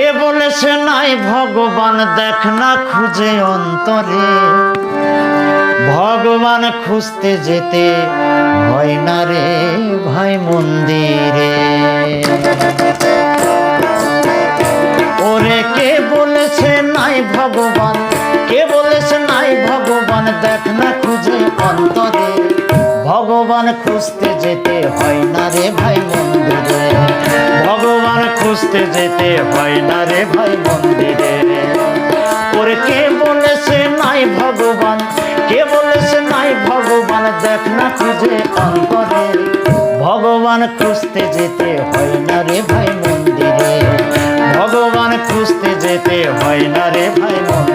কে বলেছে নাই ভগবান দেখ না খুঁজে অন্তরে, ভগবান খুঁজতে যেতে হয় না রে ভাই মন্দিরে। ওরে কে বলেছে নাই ভগবান, কে বলেছে নাই ভগবান দেখ না খুঁজে অন্তরে, ভগবান খুঁজতে যেতে হয় না রে ভাই মন্দিরে, ভগবান খুঁজতে যেতে হয় না রে ভাই মন্দিরে। ওরে কে বলেছে নাই ভগবান, কে বলেছে নাই ভগবান দেখ না খুঁজে অন্তরে, ভগবান খুঁজতে যেতে হয় না রে ভাই মন্দিরে, ভগবান খুঁজতে যেতে হয় না রে ভাই মন্দিরে।